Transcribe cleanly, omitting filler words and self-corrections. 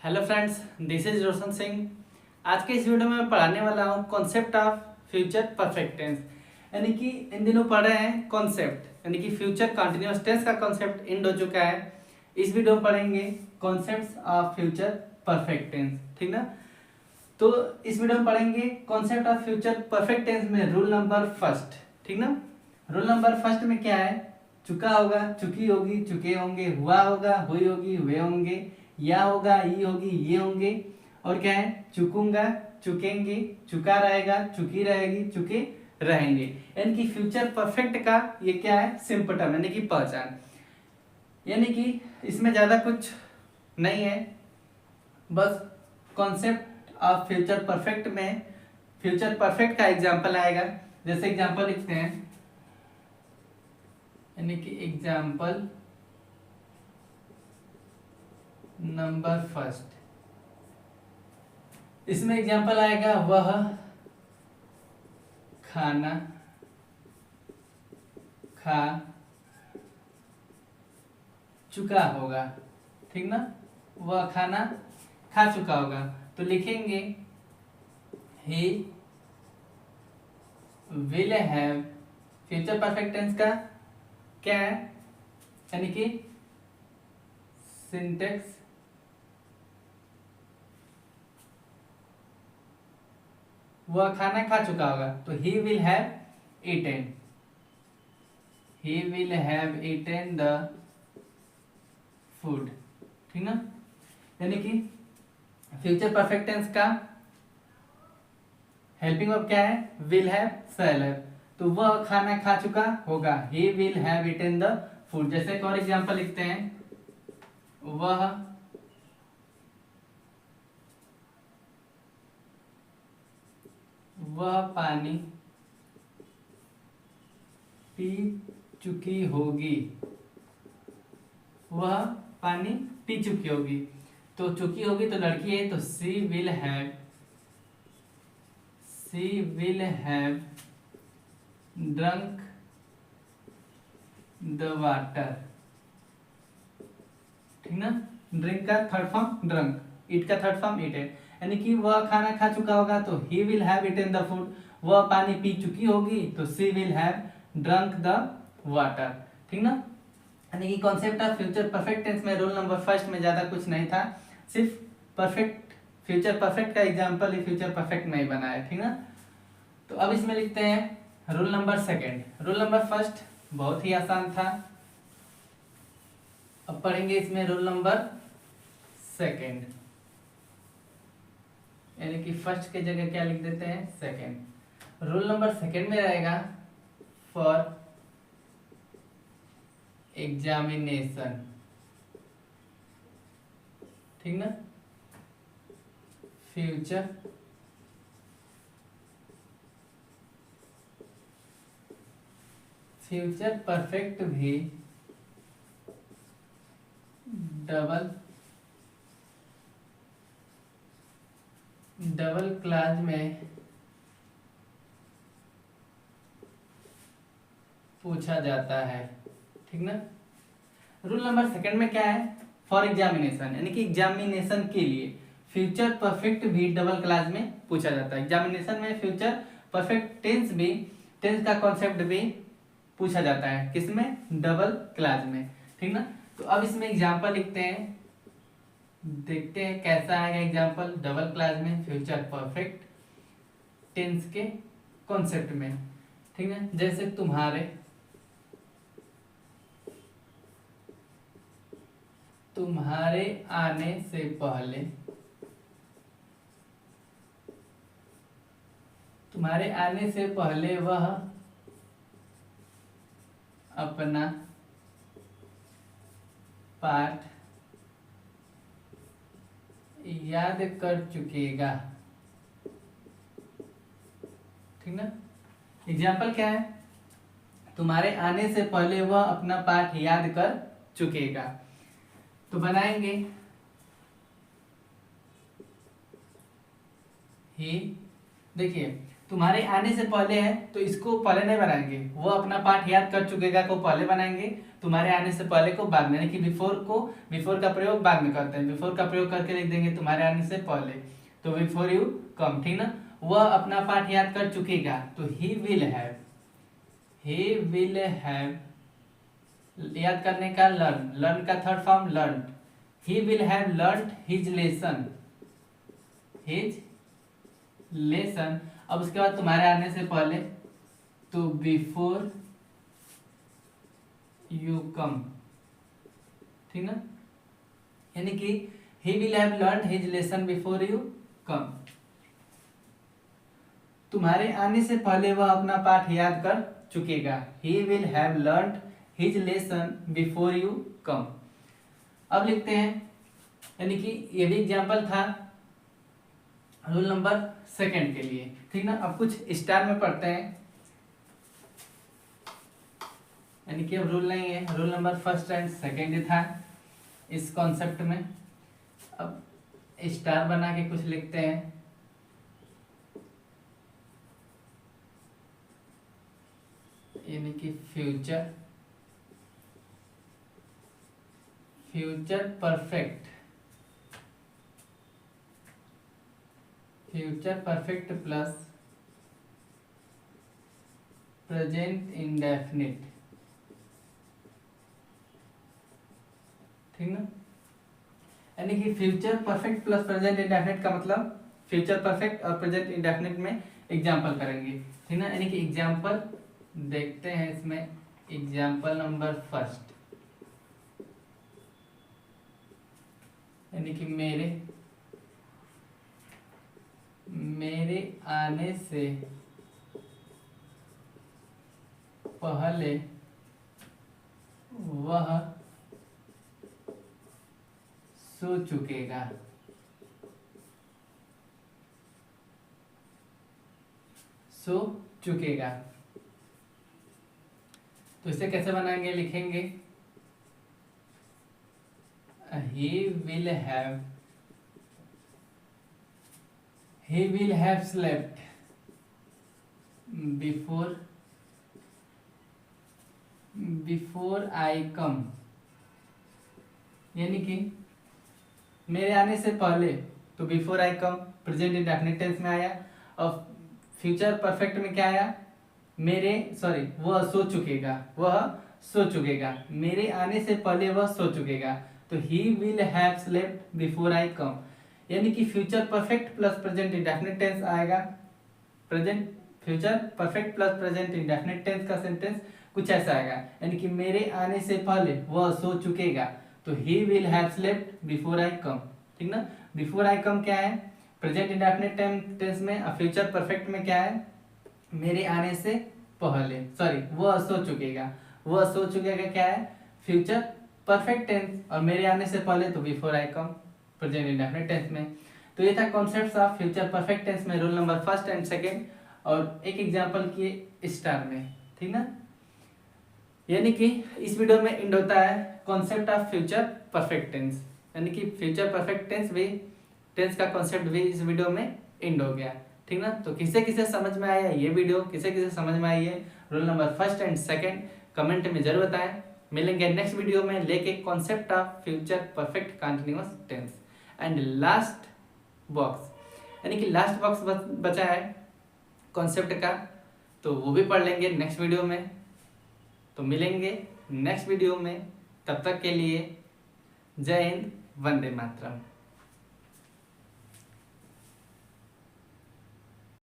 Hello friends, this is Roshan Singh. आज के इस वीडियो में मैं पढ़ाने वाला हूँ concept of future perfect tense. यानी कि इन दिनों पढ़ रहे हैं कॉन्सेप्ट, यानी कि फ्यूचर कंटिन्यूअस टेंस का कॉन्सेप्ट एंड हो चुका है। इस वीडियो में पढ़ेंगे concepts of future perfect tense, ठीक ना। तो इस वीडियो में पढ़ेंगे concept of future perfect tense में रूल नंबर फर्स्ट, ठीक ना। रूल नंबर फर्स्ट में क्या है? चुका होगा, चुकी होगी, चुके होंगे, हुआ होगा, हुई होगी, हुए होंगे, या होगा, ई होगी, ये होंगे। और क्या है? चुकूंगा, चुकेंगे, चुका रहेगा, चुकी रहेगी, चुके रहेंगे। यानी कि फ्यूचर परफेक्ट का ये क्या है? सिंपटम, यानी कि पहचान। यानी कि इसमें ज्यादा कुछ नहीं है, बस कॉन्सेप्ट ऑफ फ्यूचर परफेक्ट में फ्यूचर परफेक्ट का एग्जाम्पल आएगा। जैसे एग्जाम्पल लिखते हैं, यानी कि एग्जाम्पल नंबर फर्स्ट। इसमें एग्जाम्पल आएगा वह खाना खा चुका होगा, ठीक ना। वह खाना खा चुका होगा तो लिखेंगे he will have. Future perfect tense का क्या है? यानी कि सिंटेक्स वह खाना खा चुका होगा तो he will have eaten, he will have eaten the food, ठीक ना। यानी कि फ्यूचर परफेक्ट टेंस का हेल्पिंग वर्ब क्या है? Will have, shall have. तो वह खाना खा चुका होगा, ही will have eaten the food. जैसे एक और एग्जांपल लिखते हैं, वह पानी पी चुकी होगी, वह पानी पी चुकी होगी। तो चुकी होगी तो लड़की है तो she will have drunk the water, ठीक ना। ड्रिंक का थर्ड फॉर्म ड्रंक, ईट का थर्ड फॉर्म ईट है। यानी कि वह खाना खा चुका होगा तो he will have eaten the food, वह पानी पी चुकी होगी तो she will have drunk the water, ठीक ना। यानी कि concept of future perfect tense में रूल नंबर फर्स्ट में ज्यादा कुछ नहीं था, सिर्फ परफेक्ट फ्यूचर परफेक्ट का एग्जाम्पल ही फ्यूचर परफेक्ट नहीं बना है, ठीक ना। तो अब इसमें लिखते हैं rule number second. Rule number first बहुत ही आसान था, अब पढ़ेंगे इसमें रूल नंबर सेकेंड। यानी कि फर्स्ट के जगह क्या लिख देते हैं? सेकेंड। रूल नंबर सेकेंड में रहेगा फॉर एग्जामिनेशन, ठीक ना। फ्यूचर परफेक्ट भी डबल क्लास में पूछा जाता है, ठीक ना। रूल नंबर सेकंड में क्या है? फॉर एग्जामिनेशन, यानी कि एग्जामिनेशन के लिए फ्यूचर परफेक्ट भी डबल क्लास में पूछा जाता है। एग्जामिनेशन में फ्यूचर परफेक्ट टेंस भी, टेंस का कॉन्सेप्ट भी पूछा जाता है, किसमें? डबल क्लास में, ठीक ना। तो अब इसमें एग्जाम्पल लिखते हैं, देखते हैं कैसा आएगा एग्जाम्पल डबल क्लास में फ्यूचर परफेक्ट टेंस के कॉन्सेप्ट में, ठीक है। जैसे तुम्हारे आने से पहले, तुम्हारे आने से पहले वह अपना पाठ याद कर चुकेगा, ठीक ना। एग्जाम्पल क्या है? तुम्हारे आने से पहले वह अपना पाठ याद कर चुकेगा। तो बनाएंगे ही, देखिए तुम्हारे आने से पहले है तो इसको पहले नहीं बनाएंगे, वो अपना पाठ याद कर चुकेगा को पहले बनाएंगे, तुम्हारे आने से पहले को बाद में, यानी कि बिफोर का प्रयोग बाद में करते हैं, बिफोर का प्रयोग करके लिख देंगे तुम्हारे आने से पहले, तो बिफोर यू कम, ठीक ना। वह अपना पाठ याद कर चुकेगा, तो ही विल हैव याद करने का लर्न का third form learn, he will have learn his lesson. अब उसके बाद तुम्हारे आने से पहले, तो बिफोर यू कम, ठीक ना, यानी कि he will have learn his lesson before you come. तुम्हारे आने से पहले वह अपना पाठ याद कर चुकेगा, he will have learn his lesson before you come. अब लिखते हैं, यानी कि ये भी एग्जाम्पल था रूल नंबर सेकंड के लिए, ठीक ना। अब कुछ स्टार में पढ़ते हैं, यानी कि अब रूल नहीं है, rule number first and second था इस कॉन्सेप्ट में। अब स्टार बना के कुछ लिखते हैं, यानी कि future perfect plus present indefinite, ठीक ना। यानी कि future perfect plus present indefinite का मतलब फ्यूचर परफेक्ट और प्रेजेंट इंडेफिनिट में एग्जाम्पल करेंगे, ठीक ना। यानी कि एग्जाम्पल देखते हैं इसमें, एग्जाम्पल नंबर फर्स्ट, यानी कि मेरे आने से पहले वह सो चुकेगा, तो इसे कैसे बनाएंगे, लिखेंगे he will have slept before I come, यानी कि मेरे आने से पहले, तो before I come present indefinite tense में आया। और फ्यूचर परफेक्ट में क्या आया, वह सो चुकेगा, मेरे आने से पहले वह सो चुकेगा, तो he will have slept before I come, यानी कि future perfect plus present indefinite tense आएगा। Future perfect plus present indefinite tense का सेंटेंस कुछ ऐसा आएगा, यानी कि मेरे आने से पहले वह सो चुकेगा, तो he will have slept before I come, ठीक ना। बिफोर आई कम क्या है, प्रेजेंट इंडेफिनिट टेंस में, और फ्यूचर परफेक्ट में क्या है, मेरे आने से पहले, वह सो चुकेगा क्या है, फ्यूचर परफेक्ट टेंस, और मेरे आने से पहले तो before I come present indefinite tense में। तो ये था concepts of future perfect tense में rule number first and second, और एक एग्जांपल किए स्टार में, ठीक ना। यानी कि इस वीडियो में एंड होता है concept of future perfect tense, यानी कि फ्यूचर परफेक्ट टेंस का कॉन्सेप्ट भी इस वीडियो में एंड हो गया, ठीक ना। तो किसे समझ में आया ये वीडियो, किसे समझ में आई है rule number first and second, comment में जरूर बताएं। मिलेंगे नेक्स्ट वीडियो में लेके concept of future perfect continuous tense. And last box, यानी कि लास्ट बॉक्स बचा है कॉन्सेप्ट का, तो वो भी पढ़ लेंगे नेक्स्ट वीडियो में। तो मिलेंगे नेक्स्ट वीडियो में, तब तक के लिए जय हिंद, वंदे मातरम।